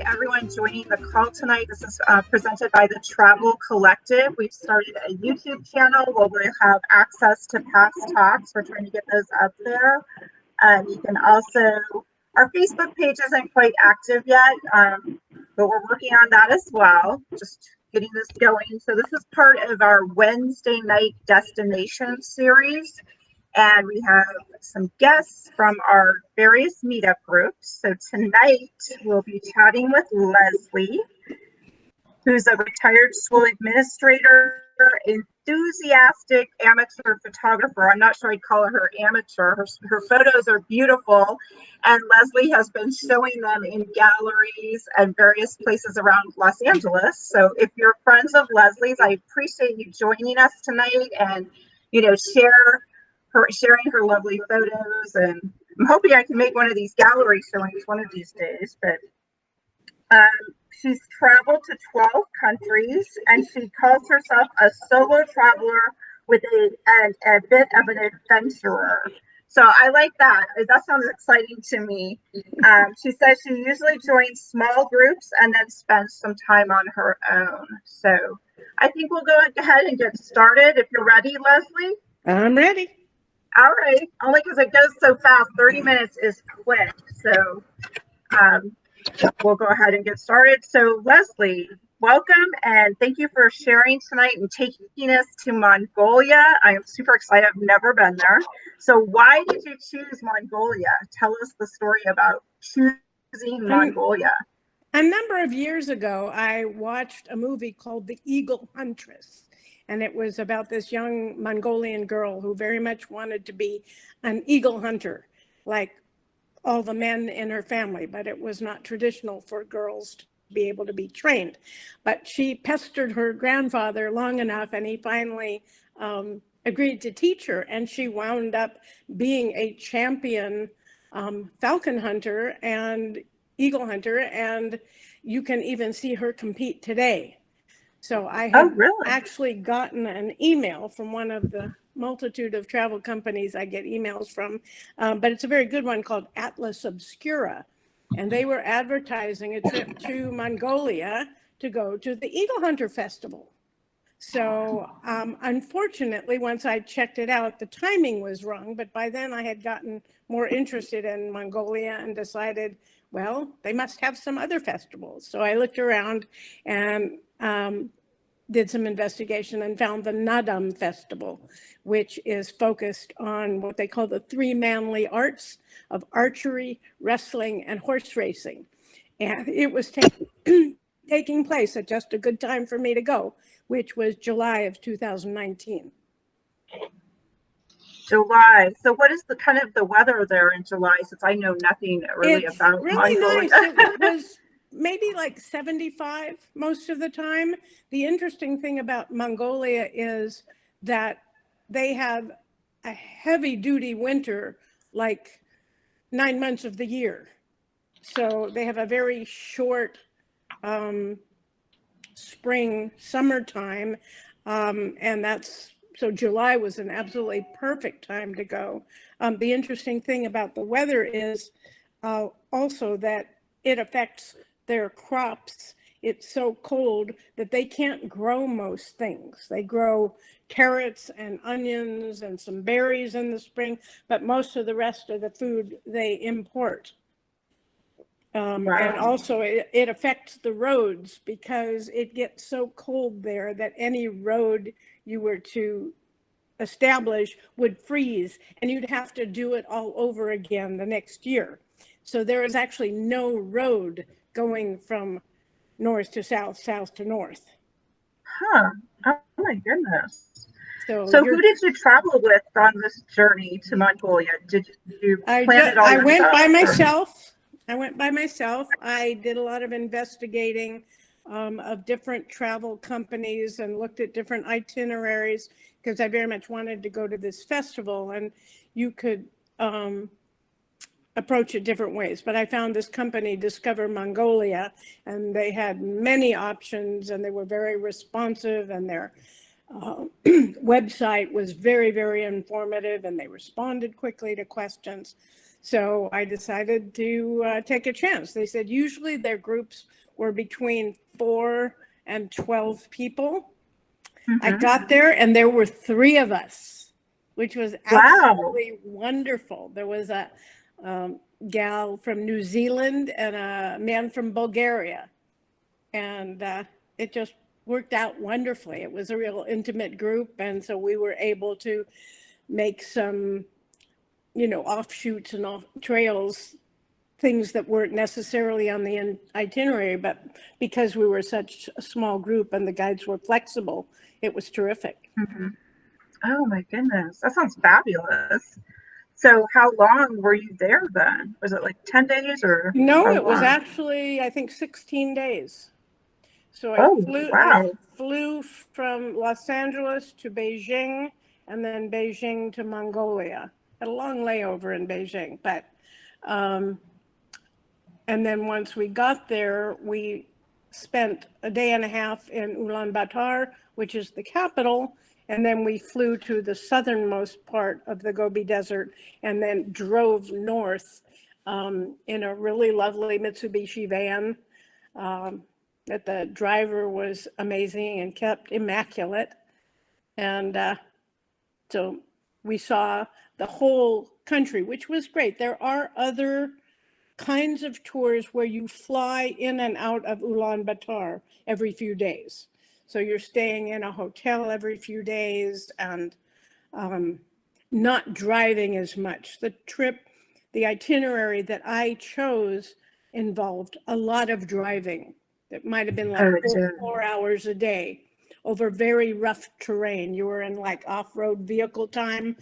everyone joining the call tonight. This is presented by the Travel Collective. We've started a YouTube channel where we have access to past talks. We're trying to get those up there. You can also, our Facebook page isn't quite active yet, but we're working on that as well, just getting this going. So this is part of our Wednesday night destination series. And we have some guests from our various meetup groups. So tonight we'll be chatting with Leslie, who's a retired school administrator, enthusiastic amateur photographer. I'm not sure I'd call her amateur. Her photos are beautiful. And Leslie has been showing them in galleries and various places around Los Angeles. So if you're friends of Leslie's, I appreciate you joining us tonight and, sharing her lovely photos, and I'm hoping I can make one of these gallery showings one of these days. But she's traveled to 12 countries, and she calls herself a solo traveler with a bit of an adventurer. So I like that. That sounds exciting to me. She says she usually joins small groups and then spends some time on her own. So I think we'll go ahead and get started. If you're ready, Leslie? I'm ready. All right, only because it goes so fast. 30 minutes is quick. So we'll go ahead and get started. So Leslie, welcome and thank you for sharing tonight and taking us to Mongolia. I am super excited. I've never been there. So why did you choose Mongolia? Tell us the story about choosing Mongolia. A number of years ago, I watched a movie called The Eagle Huntress. And it was about this young Mongolian girl who very much wanted to be an eagle hunter, like all the men in her family, but it was not traditional for girls to be able to be trained. But she pestered her grandfather long enough, and he finally agreed to teach her, and she wound up being a champion falcon hunter and eagle hunter, and you can even see her compete today. So I have actually gotten an email from one of the multitude of travel companies I get emails from, but it's a very good one called Atlas Obscura. And they were advertising a trip to Mongolia to go to the Eagle Hunter Festival. So unfortunately, once I checked it out, the timing was wrong, but by then I had gotten more interested in Mongolia and decided, well, they must have some other festivals. So I looked around and did some investigation and found the Nadam Festival, which is focused on what they call the three manly arts of archery, wrestling, and horse racing. And it was taking place at just a good time for me to go, which was July of 2019. July. So what is the kind of the weather there in July, since I know nothing really about really Mongolia? Nice. It was maybe like 75 most of the time. The interesting thing about Mongolia is that they have a heavy duty winter, like 9 months of the year. So they have a very short spring, summertime. And so July was an absolutely perfect time to go. The interesting thing about the weather is also that it affects their crops. It's so cold that they can't grow most things. They grow carrots and onions and some berries in the spring, but most of the rest of the food they import. And also it affects the roads because it gets so cold there that any road you were to establish would freeze and you'd have to do it all over again the next year. So there is actually no road going from north to south, south to north. Huh. Oh my goodness. So who did you travel with on this journey to Mongolia? Did you plan it all yourself? I went by myself. I did a lot of investigating of different travel companies and looked at different itineraries because I very much wanted to go to this festival, and you could approach it different ways. But I found this company, Discover Mongolia, and they had many options and they were very responsive, and their website was very, very informative, and they responded quickly to questions. So I decided to take a chance. They said usually their groups were between 4 and 12 people. I Mm-hmm. got there and there were 3 of us, which was Wow. absolutely wonderful. There was a gal from New Zealand and a man from Bulgaria. And it just worked out wonderfully. It was a real intimate group. And so we were able to make some, offshoots and off trails, things that weren't necessarily on the itinerary, but because we were such a small group and the guides were flexible, it was terrific. Mm-hmm. Oh my goodness, that sounds fabulous. So how long were you there then? Was it like 10 days or No, how it was long? actually, I think, 16 days. So Oh, I wow. flew from Los Angeles to Beijing and then Beijing to Mongolia. Had a long layover in Beijing, but and then once we got there, we spent a day and a half in Ulaanbaatar, which is the capital, and then we flew to the southernmost part of the Gobi Desert and then drove north in a really lovely Mitsubishi van. That the driver was amazing and kept immaculate. And so we saw the whole country, which was great. There are other kinds of tours where you fly in and out of Ulaanbaatar every few days. So you're staying in a hotel every few days and not driving as much. The itinerary that I chose involved a lot of driving. It might have been like Oh, it did. 4 hours a day over very rough terrain. You were in like off-road vehicle time,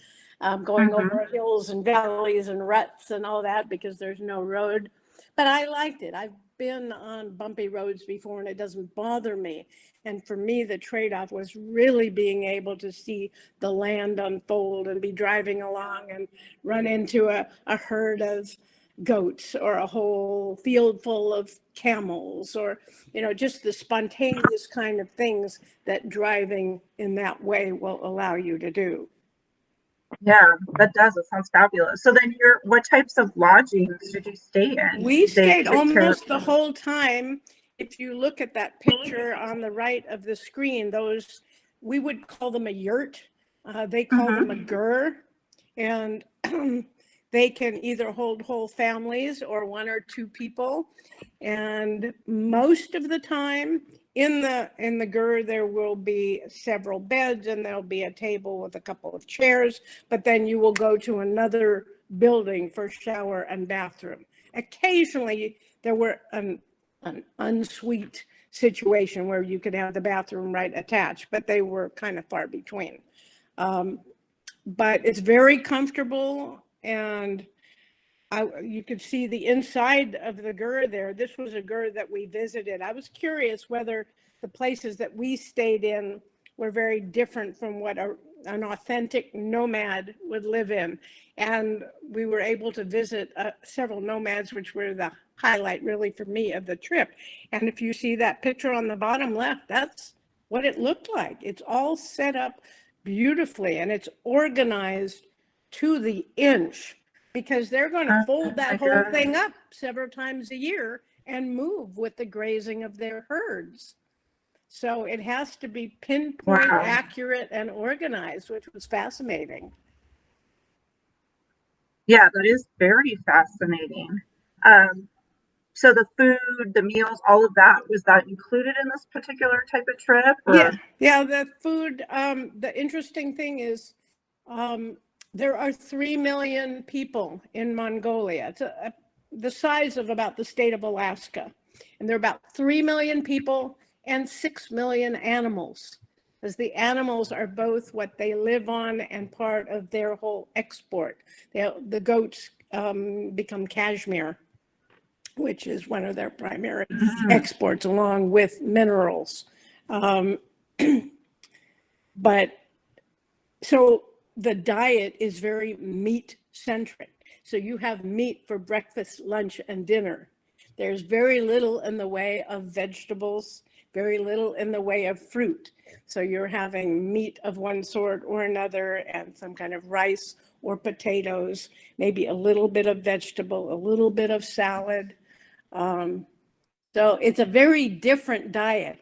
going Mm-hmm. over hills and valleys and ruts and all that because there's no road. But I liked it. I've been on bumpy roads before and it doesn't bother me. And for me, the trade-off was really being able to see the land unfold and be driving along and run into a herd of goats or a whole field full of camels or, just the spontaneous kind of things that driving in that way will allow you to do. Yeah, that does. It sounds fabulous. So then what types of lodgings did you stay in? We Did they stayed take care of almost the whole time. If you look at that picture on the right of the screen, we would call them a yurt. They call them a Mm-hmm. gur. And they can either hold whole families or 1 or 2 people. And most of the time in the gur, there will be several beds and there'll be a table with a couple of chairs, but then you will go to another building for shower and bathroom. Occasionally there were an ensuite situation where you could have the bathroom right attached, but they were kind of far between. But it's very comfortable and you could see the inside of the gur there. This was a gur that we visited. I was curious whether the places that we stayed in were very different from what an authentic nomad would live in. And we were able to visit several nomads, which were the highlight really for me of the trip. And if you see that picture on the bottom left, that's what it looked like. It's all set up beautifully and it's organized to the inch because they're going to Oh fold my that whole God. thing up several times a year and move with the grazing of their herds. So it has to be pinpoint, Wow. accurate, and organized, which was fascinating. Yeah, that is very fascinating. Um, so the food, the meals, all of that, was that included in this particular type of trip Yeah, or? yeah, the food, the interesting thing is um, there are 3 million people in Mongolia. It's the size of about the state of Alaska. And there are about 3 million people and 6 million animals, because the animals are both what they live on and part of their whole export. The goats become cashmere, which is one of their primary Mm, exports, along with minerals. Um, but so the diet is very meat centric. So you have meat for breakfast, lunch, and dinner. There's very little in the way of vegetables, very little in the way of fruit. So you're having meat of one sort or another and some kind of rice or potatoes, maybe a little bit of vegetable, a little bit of salad. So it's a very different diet.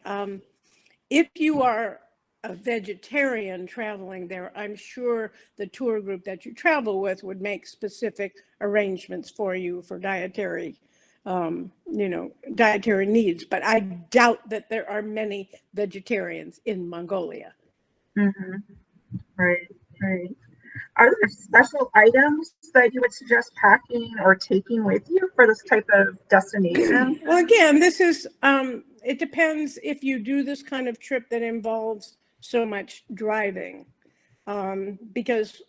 If you are a vegetarian traveling there, I'm sure the tour group that you travel with would make specific arrangements for you for dietary, dietary needs. But I doubt that there are many vegetarians in Mongolia. Mm-hmm. Right, right. Are there special items that you would suggest packing or taking with you for this type of destination? Well, again, this is, it depends if you do this kind of trip that involves so much driving, because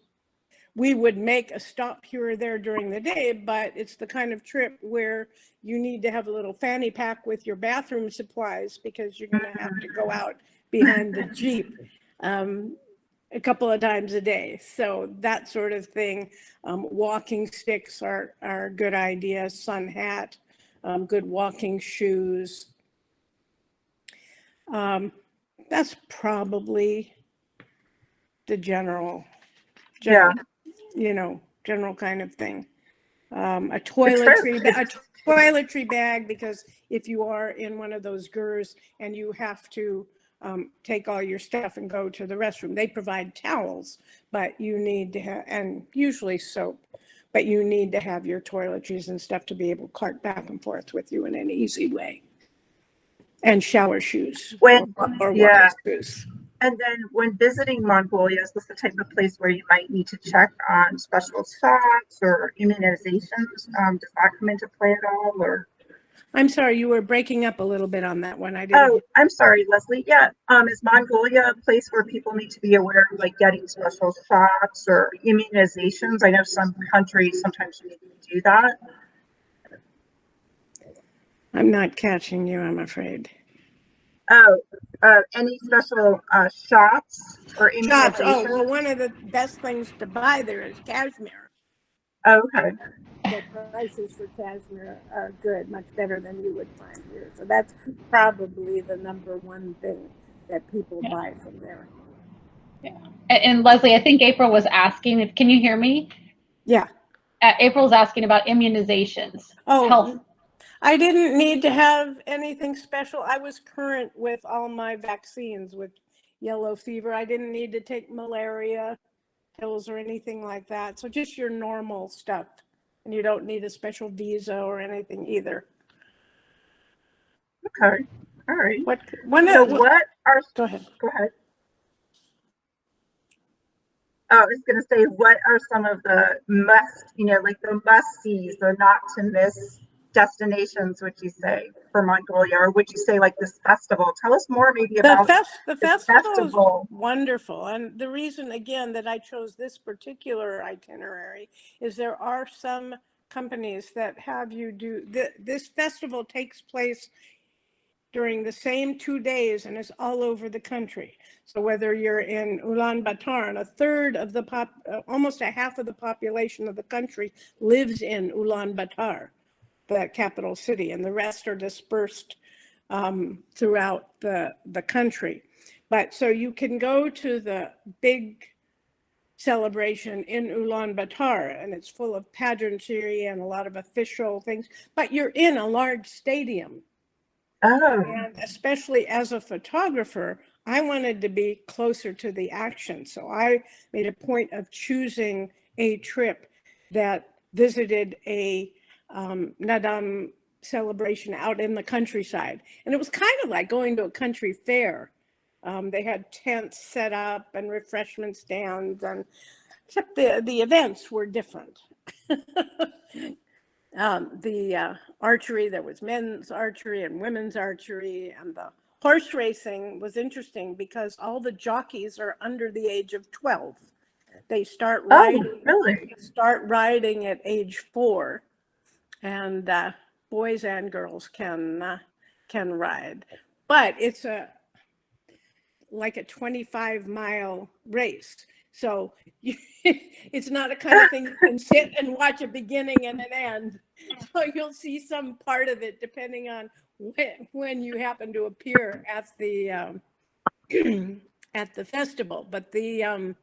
we would make a stop here or there during the day, but it's the kind of trip where you need to have a little fanny pack with your bathroom supplies because you're going to have to go out behind the Jeep a couple of times a day. So that sort of thing. Walking sticks are a good idea, sun hat, good walking shoes. That's probably the general, Yeah, general kind of thing. A the trip toiletry bag, because if you are in one of those GERs and you have to take all your stuff and go to the restroom, they provide towels, but you need to have, and usually soap, but you need to have your toiletries and stuff to be able to cart back and forth with you in an easy way. And shower shoes when, or water yeah. shoes. And then when visiting Mongolia, is this the type of place where you might need to check on special shots or immunizations? Does that come into play at all? Or I'm sorry, you were breaking up a little bit on that one. I didn't. oh, I'm sorry, Leslie. Yeah, is Mongolia a place where people need to be aware of like getting special shots or immunizations? I know some countries sometimes you need to do that. I'm not catching you, I'm afraid. Oh, any special shots or Shots. Oh, immunizations? well, one of the best things to buy there is cashmere. Oh, okay. The prices for cashmere are good, much better than you would find here. So that's probably the number one thing that people buy from there. Yeah. And Leslie, I think April was asking, can you hear me? Yeah. April's asking about immunizations. Oh, health. I didn't need to have anything special. I was current with all my vaccines with yellow fever. I didn't need to take malaria pills or anything like that. So just your normal stuff. And you don't need a special visa or anything either. Okay. All right. Go ahead. Go ahead. Oh, I was going to say, what are some of the like the must-sees, the not to miss destinations, would you say, for Mongolia? Or would you say like this festival? Tell us more maybe about the festival festival. Is wonderful. And the reason, again, that I chose this particular itinerary is there are some companies that have you do, this festival takes place during the same 2 days and it's all over the country. So whether you're in Ulaanbaatar, and a third of the almost a half of the population of the country lives in Ulaanbaatar, the capital city, and the rest are dispersed throughout the country. But so you can go to the big celebration in Ulaanbaatar, and it's full of pageantry and a lot of official things, but you're in a large stadium. Oh. And especially as a photographer, I wanted to be closer to the action. So I made a point of choosing a trip that visited a Nadam celebration out in the countryside. And it was kind of like going to a country fair. They had tents set up and refreshment stands, and except the events were different. The archery, there was men's archery and women's archery, and the horse racing was interesting because all the jockeys are under the age of 12. They start riding. Oh, really? Start riding at age 4, and boys and girls can ride. But it's like a 25-mile race. So it's not a kind of thing you can sit and watch a beginning and an end. So you'll see some part of it depending on when you happen to appear at the at the festival. But the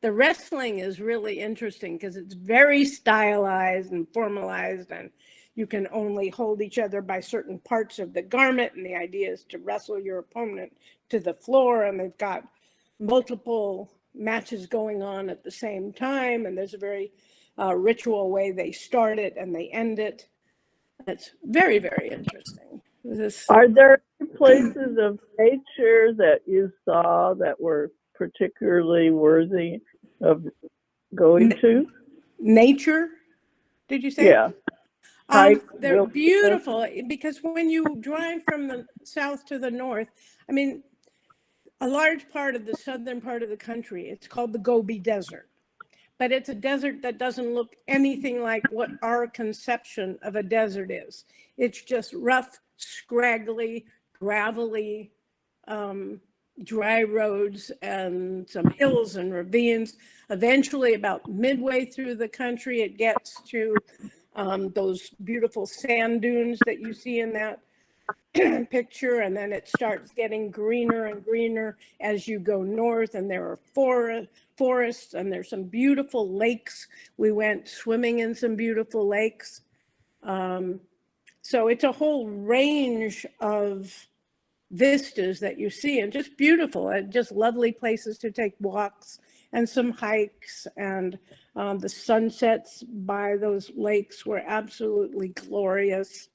wrestling is really interesting because it's very stylized and formalized, and you can only hold each other by certain parts of the garment. And the idea is to wrestle your opponent to the floor, and they've got multiple matches going on at the same time. And there's a very ritual way they start it and they end it. It's very, very interesting. Are there places of nature that you saw that were particularly worthy of going to? Nature, did you say? Yeah. Hike, They're wilderness. beautiful because when you drive from the south to the north, I mean, a large part of the southern part of the country, it's called the Gobi Desert. But it's a desert that doesn't look anything like what our conception of a desert is. It's just rough, scraggly, gravelly, dry roads and some hills and ravines. Eventually, about midway through the country, it gets to those beautiful sand dunes that you see in that picture, and then it starts getting greener and greener as you go north, and there are forests, and there's some beautiful lakes. We went swimming in some beautiful lakes. So it's a whole range of vistas that you see, and just beautiful, and just lovely places to take walks and some hikes. And the sunsets by those lakes were absolutely glorious.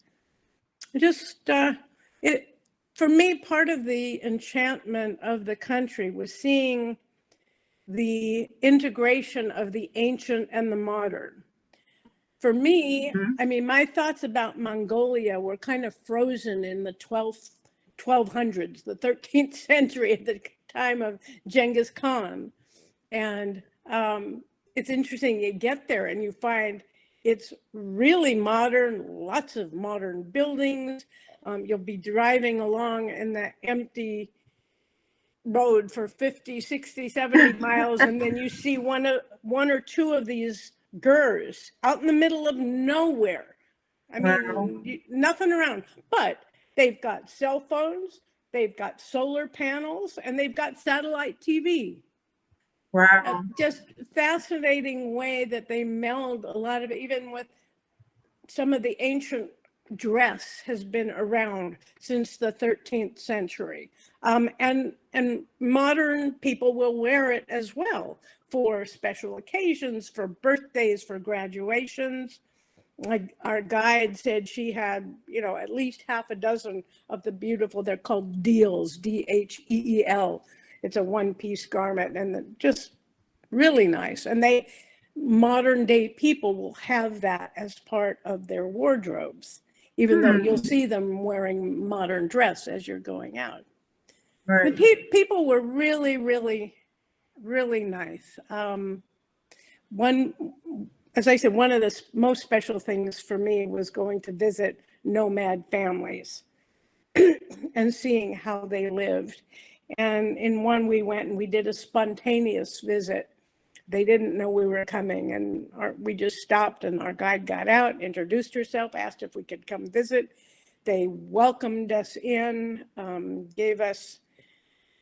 Just for me, part of the enchantment of the country was seeing the integration of the ancient and the modern. For me, I mean, my thoughts about Mongolia were kind of frozen in the 1200s, the 13th century, at the time of Genghis Khan. And it's interesting, you get there and you find it's really modern, lots of modern buildings. You'll be driving along in that empty road for 50, 60, 70 miles, and then you see one or two of these gurs out in the middle of nowhere. I mean, nothing around, but they've got cell phones, they've got solar panels, and they've got satellite TV. Wow. Just fascinating way that they meld a lot of it, even with some of the ancient dress has been around since the 13th century. And modern people will wear it as well for special occasions, for birthdays, for graduations. Like our guide said, she had, at least half a dozen of the beautiful, they're called deals, D-H-E-E-L. It's a one-piece garment, and just really nice. And modern day people will have that as part of their wardrobes, even though you'll see them wearing modern dress as you're going out. Right. The people were really, really, really nice. As I said, one of the most special things for me was going to visit nomad families and seeing how they lived. And in one, we went and we did a spontaneous visit. They didn't know we were coming, and we just stopped, and our guide got out, introduced herself, asked if we could come visit. They welcomed us in, gave us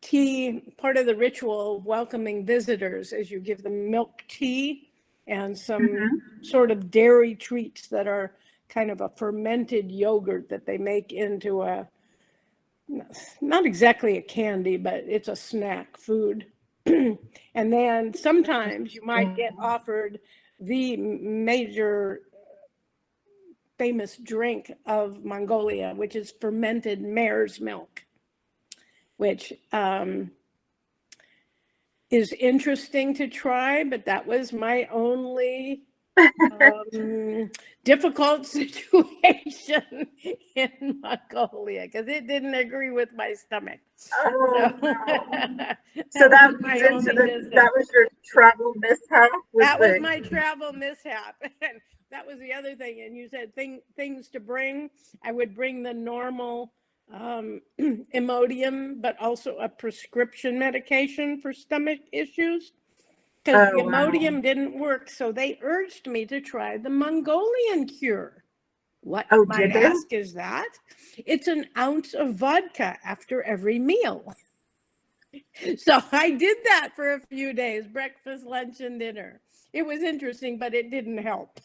tea. Part of the ritual of welcoming visitors is you give them milk tea and some sort of dairy treats that are kind of a fermented yogurt that they make into not exactly a candy, but it's a snack food. And then sometimes you might get offered the major famous drink of Mongolia, which is fermented mare's milk, which is interesting to try, but that was my only difficult situation in Mongolia, because it didn't agree with my stomach. Oh, so that was your travel mishap? That was my travel mishap. And that was the other thing. And you said things to bring. I would bring the normal Imodium, but also a prescription medication for stomach issues, because the Imodium didn't work. So they urged me to try the Mongolian cure. What Oh, might did they? ask is that? It's an ounce of vodka after every meal. So I did that for a few days, breakfast, lunch, and dinner. It was interesting, but it didn't help.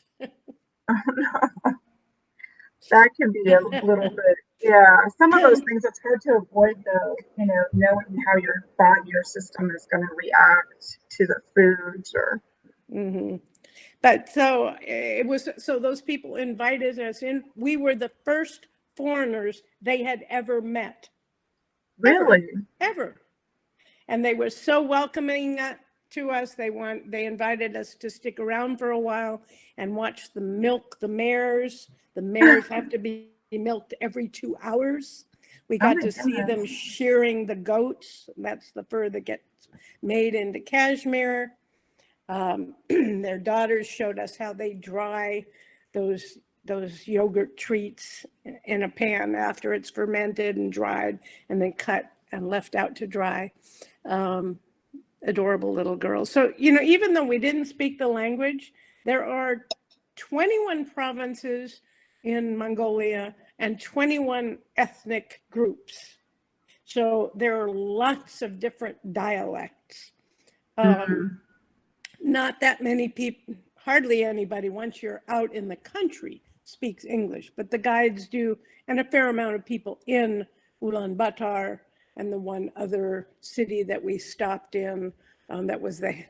That can be a little bit, yeah. Some of those things it's hard to avoid though, knowing how your body, your system is going to react to the foods or. Mm-hmm. But so it was, so those people invited us in. We were the first foreigners they had ever met. Really? Ever. And they were so welcoming to us. They invited us to stick around for a while and watch the mares. The mares have to be milked every 2 hours. We Oh got my to see them goodness. shearing the goats. That's the fur that gets made into cashmere. Their daughters showed us how they dry those yogurt treats in a pan after it's fermented and dried and then cut and left out to dry. Adorable little girls. So, even though we didn't speak the language, there are 21 provinces in Mongolia and 21 ethnic groups. So there are lots of different dialects. Not that many people, hardly anybody, once you're out in the country, speaks English, but the guides do, and a fair amount of people in Ulaanbaatar and the one other city that we stopped in, that was the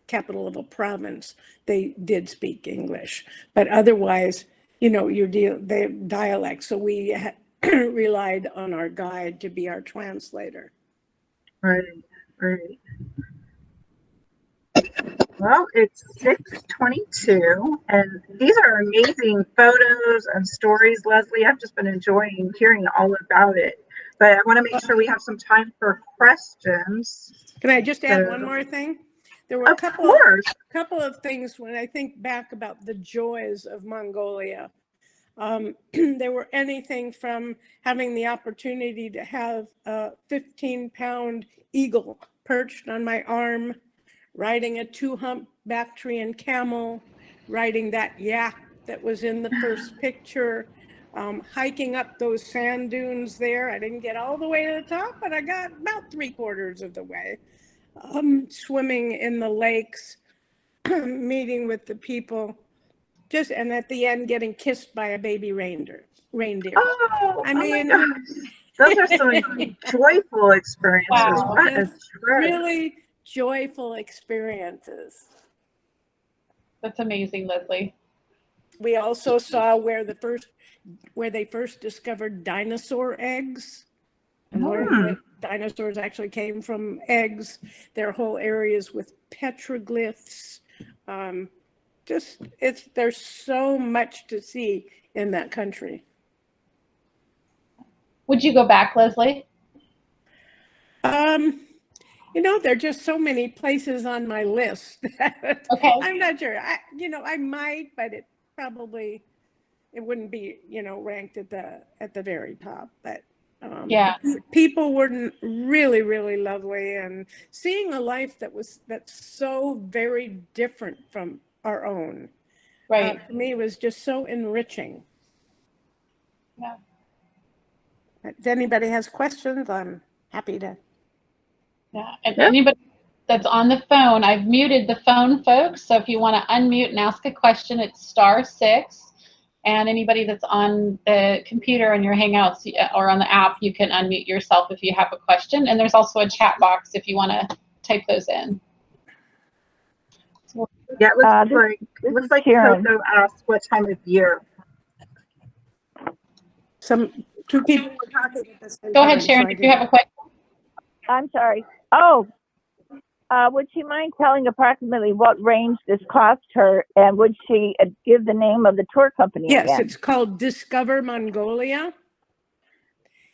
capital of a province, they did speak English. But otherwise, they dialect. So we relied on our guide to be our translator. Right, right. Well, it's 6:22, and these are amazing photos and stories, Leslie. I've just been enjoying hearing all about it. But I want to make sure we have some time for questions. Can I just add one more thing? There were a couple of things when I think back about the joys of Mongolia. There were anything from having the opportunity to have a 15-pound eagle perched on my arm, riding a 2-hump Bactrian camel, riding that yak that was in the first picture, hiking up those sand dunes there. I didn't get all the way to the top, but I got about 3/4 of the way. Swimming in the lakes, meeting with the people, and at the end getting kissed by a baby reindeer. Oh, I mean, my gosh. Those are some joyful experiences. Wow. What a trip. Really joyful experiences. That's amazing, Leslie. We also saw where they first discovered dinosaur eggs, and learned that dinosaurs actually came from eggs. There are whole areas with petroglyphs. There's so much to see in that country. Would you go back, Leslie? There are just so many places on my list. Okay. I'm not sure. I might, but it wouldn't be, ranked at the very top. But Yeah. people were really, really lovely, and seeing a life that's so very different from our own. Right. For me, it was just so enriching. Yeah. If anybody has questions, I'm happy to. Yeah. And anybody that's on the phone, I've muted the phone, folks. So if you want to unmute and ask a question, it's *6. And anybody that's on the computer in your Hangouts or on the app, you can unmute yourself if you have a question. And there's also a chat box if you want to type those in. Yeah, it looks like Coco asked what time of year. Two people were talking at the same time. Go ahead, Sharon, if you have a question. I'm sorry. Would she mind telling approximately what range this cost her, and would she give the name of the tour company Yes, again? it's called Discover Mongolia.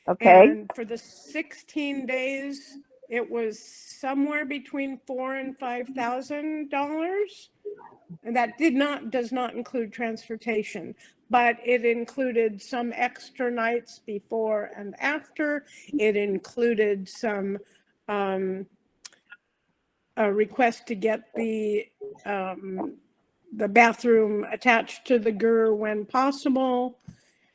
Okay. And for the 16 days, it was somewhere between $4,000 and $5,000. And that does not include transportation, but it included some extra nights before and after. It included some a request to get the bathroom attached to the ger when possible.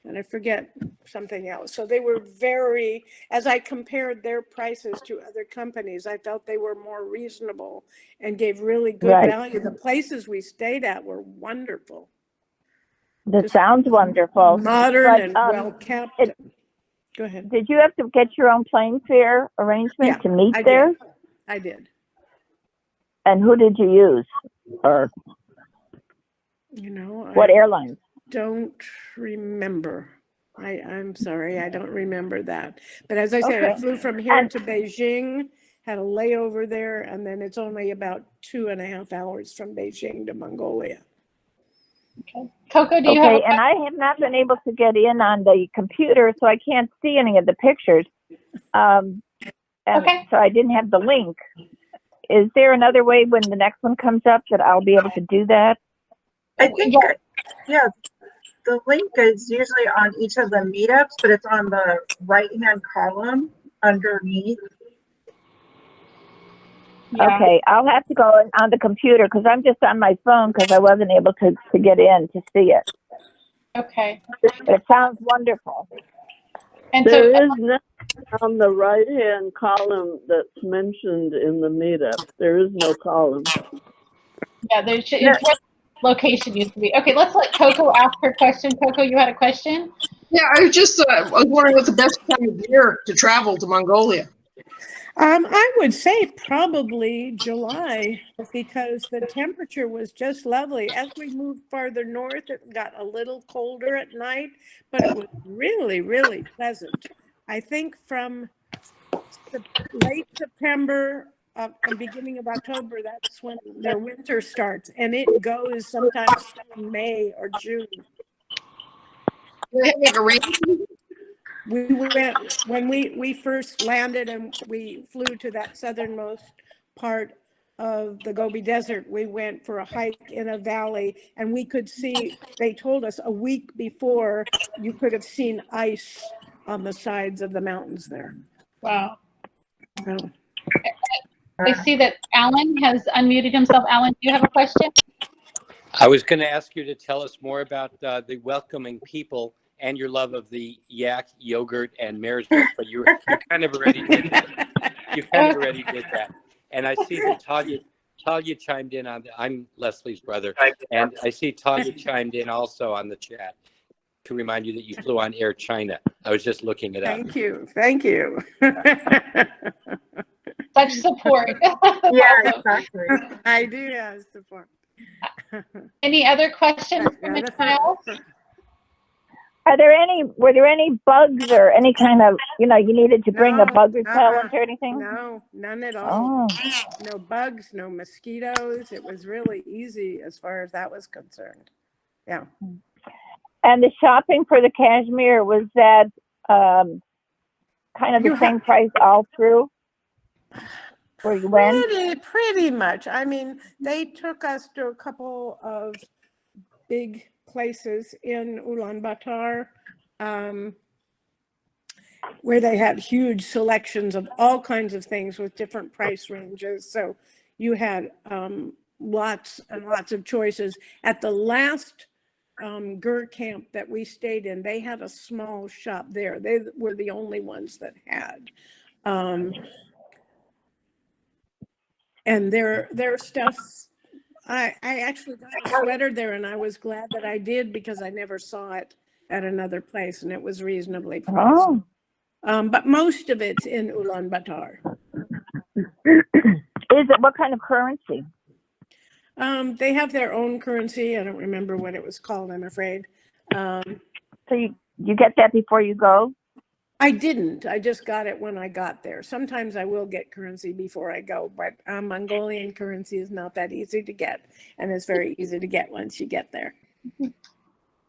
and I forget something else. So they were very, as I compared their prices to other companies, I felt they were more reasonable and gave really good Right. value. The places we stayed at were wonderful. That Just sounds wonderful. modern But, and well kept. Go ahead. Did you have to get your own plane fare arrangement Yeah, to meet I there? did. I did. And who did you use? Or You know, what I airlines? don't remember. I'm sorry, I don't remember that. But as I said, I Okay. flew from here And- to Beijing, had a layover there, and then it's only about 2.5 hours from Beijing to Mongolia. Okay. Coco, do you have Okay, and I have not been able to get in on the computer, so I can't see any of the pictures. And Okay. so I didn't have the link. Is there another way when the next one comes up that I'll be able to do that? I think, yeah, the link is usually on each of the meetups, but it's on the right-hand column underneath. Yeah. Okay, I'll have to go on the computer because I'm just on my phone because I wasn't able to get in to see it. Okay. But it sounds wonderful. And There so, is nothing on the right-hand column that's mentioned in the meetup. There is no column. yeah, it's what location used to be. Okay, let's let Coco ask her question. Coco, you had a question? Yeah, I was wondering what's the best time of year to travel to Mongolia. I would say probably July because the temperature was just lovely. As we moved farther north, it got a little colder at night, but it was really, really pleasant. I think from late September and beginning of October, that's when their winter starts, and it goes sometimes through May or June. Do they have like a rain? We went when we first landed and we flew to that southernmost part of the Gobi Desert. We went for a hike in a valley, and we could see. They told us a week before you could have seen ice on the sides of the mountains there. Wow. So, I see that Alan has unmuted himself. Alan, do you have a question? I was going to ask you to tell us more about the welcoming people and your love of the yak, yogurt, and mare's milk, but you kind of already did that. You kind of already did that. And I see that Talia chimed in on I'm Leslie's brother, and I see Talia chimed in also on the chat to remind you that you flew on Air China. I was just looking it up. thank you, thank you. Such support. Yeah, Awesome. exactly. I do have support. Any other questions from the trial? Were there any bugs or any kind of, you needed to bring a No, bug repellent or anything? No, none at all. Oh, No bugs, no mosquitoes. It was really easy as far as that was concerned. Yeah. and the shopping for the cashmere, was that kind of the same price all through where you went? Pretty much. I mean, they took us to a couple of big places in Ulaanbaatar where they had huge selections of all kinds of things with different price ranges. So you had lots and lots of choices. At the last Gur camp that we stayed in, they had a small shop there. They were the only ones that had. And their stuff, I actually got a sweater there, and I was glad that I did because I never saw it at another place, and it was reasonably priced. Oh. But most of it's in Ulaanbaatar. What kind of currency? They have their own currency. I don't remember what it was called, I'm afraid. So you get that before you go? I didn't. I just got it when I got there. Sometimes I will get currency before I go, but Mongolian currency is not that easy to get, and it's very easy to get once you get there.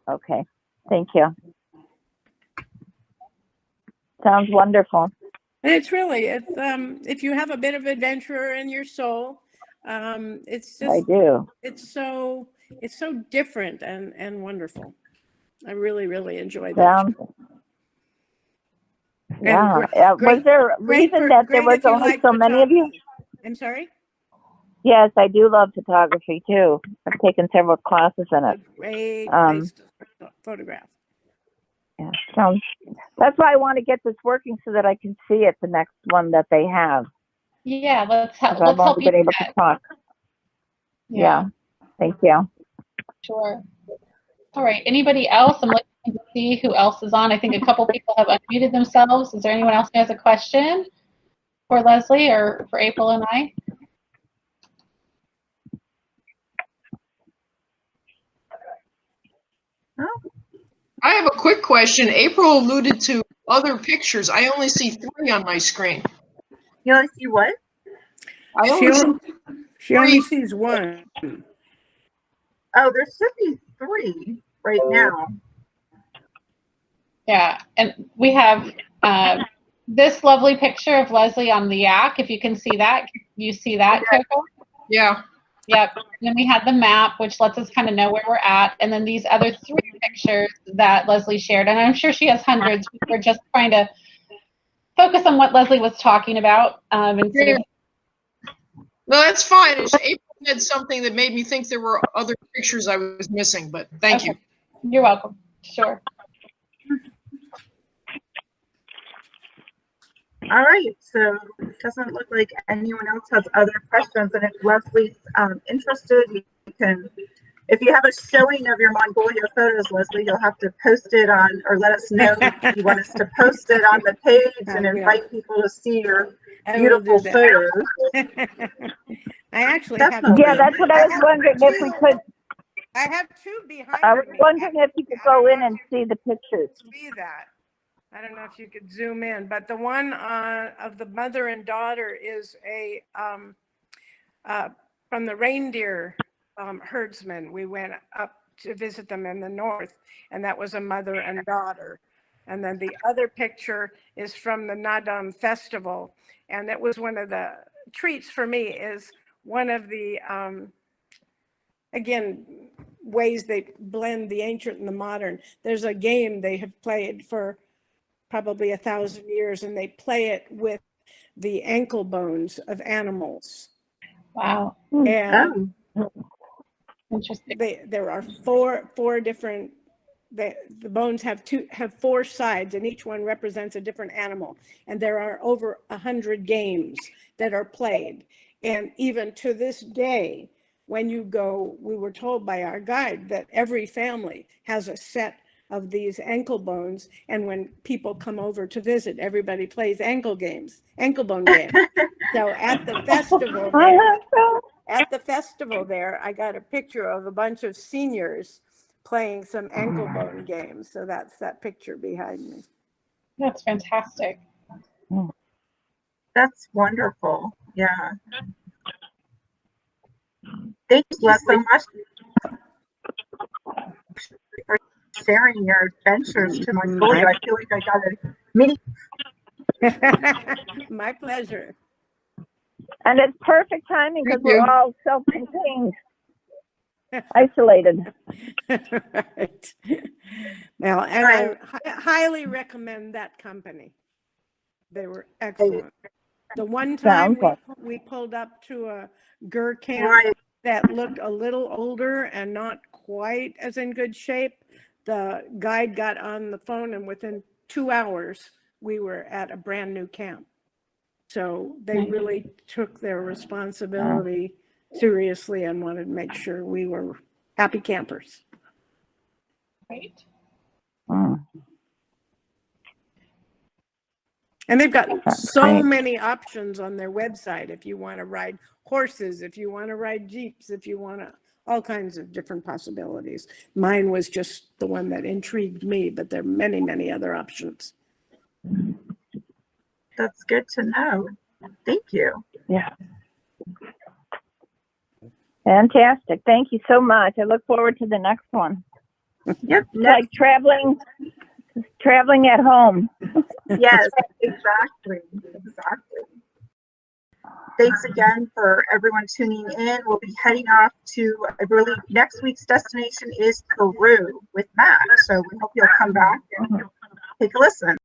Okay. Thank you. Sounds wonderful. And it's if you have a bit of adventure in your soul, it's just I do. It's so different and wonderful. I really, really enjoyed that. Yeah. Was there a reason that there was only so many of you? I'm sorry? Yes, I do love photography too. I've taken several classes in it. Great place to photograph. Yeah. So that's why I want to get this working so that I can see it, the next one that they have. Yeah, let's help. 'Cause I've Let's help only you. been able to talk. Yeah. Thank you. Sure. All right. Anybody else? I'm looking to see who else is on. I think a couple people have unmuted themselves. Is there anyone else who has a question for Leslie or for April and I? I have a quick question. April alluded to other pictures. I only see 3 on my screen. You only see what? I only see She only 3. sees one. Oh, there should be 3 right now. Yeah, and we have this lovely picture of Leslie on the yak. If you can see that, you see that, Coco? Yeah. Yep. And then we had the map, which lets us kind of know where we're at. And then these other 3 pictures that Leslie shared. And I'm sure she has hundreds. We're just trying to focus on what Leslie was talking about. Instead of, No, that's fine. April said something that made me think there were other pictures I was missing, but thank you. You're welcome. Sure. All right, so it doesn't look like anyone else has other questions. And if Leslie's interested, you can, if you have a showing of your Mongolia photos, Leslie, you'll have to post it on, or let us know if you want us to post it on the page and invite people to see your beautiful photos. I actually Definitely. Yeah, that's what I was wondering if we could. I have 2 behind me. I was wondering if you could go in and see the pictures. See that. I don't know if you could zoom in, but the one of the mother and daughter is a from the reindeer herdsmen. We went up to visit them in the north, and that was a mother and daughter. And then the other picture is from the Nadam festival, and that was one of the treats for me. Is one of the again ways they blend the ancient and the modern. There's a game they have played for probably 1,000 years, and they play it with the ankle bones of animals. Wow. And interesting. There are four different. The bones have 4 sides, and each one represents a different animal. And there are over 100 games that are played. And even to this day, when you go, we were told by our guide that every family has a set of these ankle bones, and when people come over to visit, everybody plays ankle bone games. So at the festival there, I got a picture of a bunch of seniors playing some ankle bone games. So that's that picture behind me. That's fantastic. That's wonderful. Yeah. Thank you, Les, so much for sharing your adventures to Mongolia. I feel like I got a mini. My pleasure. And it's perfect timing because we're all self-contained, isolated. Right. Well, and I highly recommend that company. They were excellent. The one time we pulled up to a gur camp that looked a little older and not quite as in good shape, the guide got on the phone, and within 2 hours, we were at a brand new camp. So they really took their responsibility seriously and wanted to make sure we were happy campers. Great. And they've got so many options on their website. If you want to ride horses, if you want to ride jeeps, if you want to, all kinds of different possibilities. Mine was just the one that intrigued me, but there are many, many other options. That's good to know. Thank you. Yeah. Fantastic. Thank you so much. I look forward to the next one. Yep. Like traveling at home. Yes, exactly. Thanks again for everyone tuning in. We'll be heading off to, I believe, next week's destination is Peru with Matt. So we hope you'll come back and take a listen.